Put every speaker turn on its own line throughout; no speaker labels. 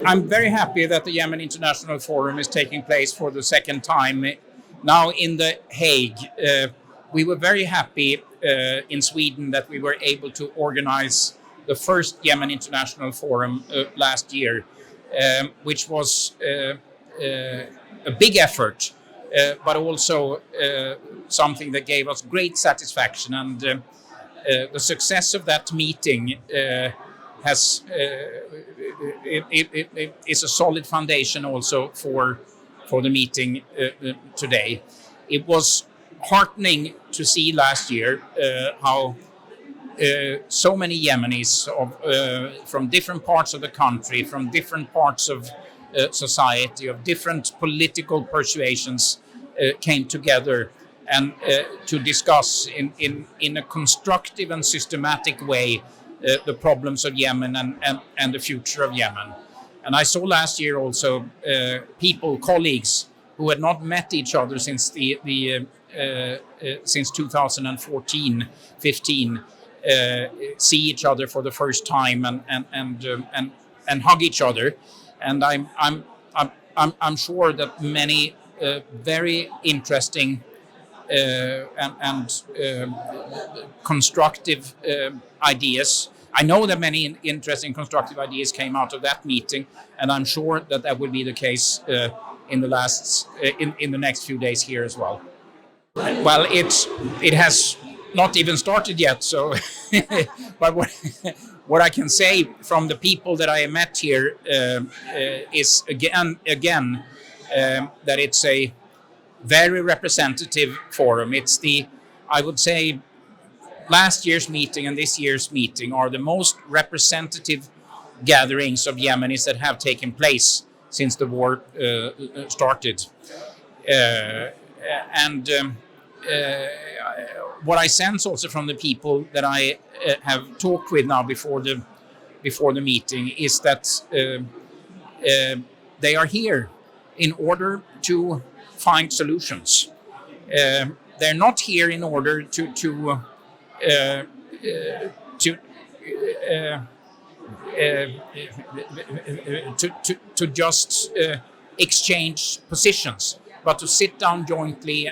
I'm very happy that the Yemen International Forum is taking place for the second time now in The Hague. We were very happy in Sweden that we were able to organize the first Yemen International Forum last year, which was a big effort, but also something that gave us great satisfaction. And the success of that meeting is a solid foundation also for the meeting today. It was heartening to see last year how so many Yemenis from different parts of the country, from different parts of society, of different political persuasions came together and to discuss in a constructive and systematic way the problems of Yemen and the future of Yemen. And I saw last year also colleagues who had not met each other since since 2014-15 see each other for the first time and hug each other. And I'm sure that many very interesting and constructive ideas. I know that many interesting constructive ideas came out of that meeting, and I'm sure that will be the case in the next few days here as well. Well, it has not even started yet, so but what I can say from the people that I met here is again that it's a very representative forum. I would say last year's meeting and this year's meeting are the most representative gatherings of Yemenis that have taken place since the war started. What I sense also from the people that I have talked with now before the meeting is that they are here in order to find solutions. They're not here in order to just exchange positions, but to sit down jointly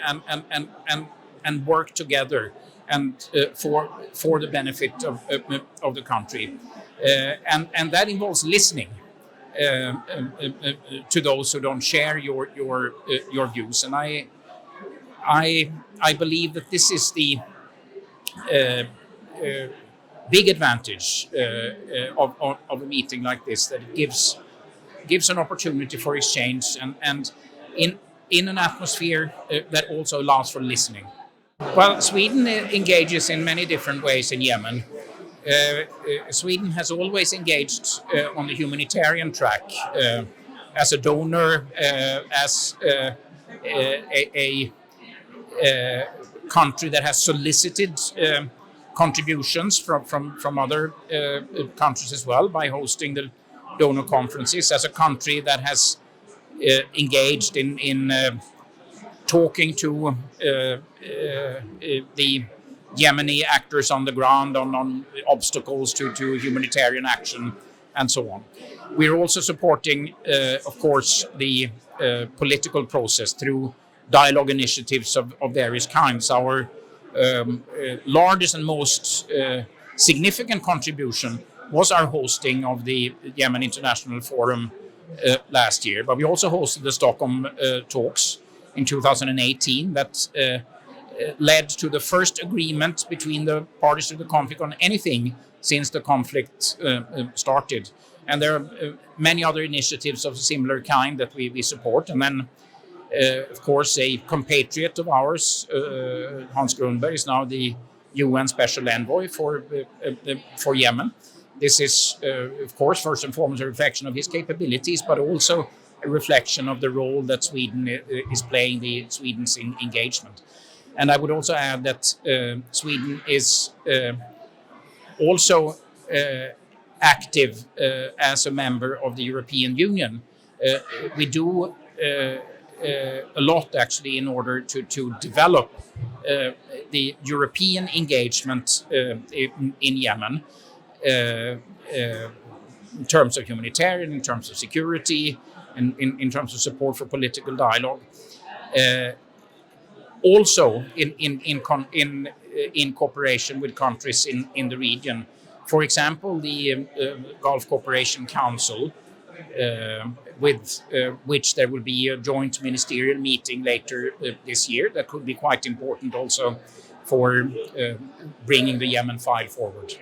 and work together and for the benefit of the country, and that involves listening to those who don't share your views. And I believe that this is the big advantage of a meeting like this, that it gives an opportunity for exchange and in an atmosphere that also allows for listening. Well, Sweden engages in many different ways in Yemen. Sweden has always engaged on the humanitarian track as a donor, as a country that has solicited contributions from other countries as well by hosting the donor conferences, as a country that has engaged in talking to the Yemeni actors on the ground on obstacles to humanitarian action and so on. We're also supporting, of course, the political process through dialogue initiatives of various kinds. Our largest and most significant contribution was our hosting of the Yemen International Forum last year, but we also hosted the Stockholm talks in 2018 that led to the first agreement between the parties to the conflict on anything since the conflict started. And there are many other initiatives of a similar kind that we support. And then, of course, a compatriot of ours, Hans Grundberg, is now the UN Special Envoy for Yemen. This is, of course, first and foremost a reflection of his capabilities, but also a reflection of the role that Sweden is playing, Sweden's engagement. And I would also add that Sweden is also active as a member of the European Union. We do a lot, actually, in order to develop the European engagement in Yemen. in terms of humanitarian, in terms of security, and in terms of support for political dialogue. Also in cooperation with countries in the region. For example, the Gulf Cooperation Council, with which there will be a joint ministerial meeting later this year, that could be quite important also for bringing the Yemen file forward.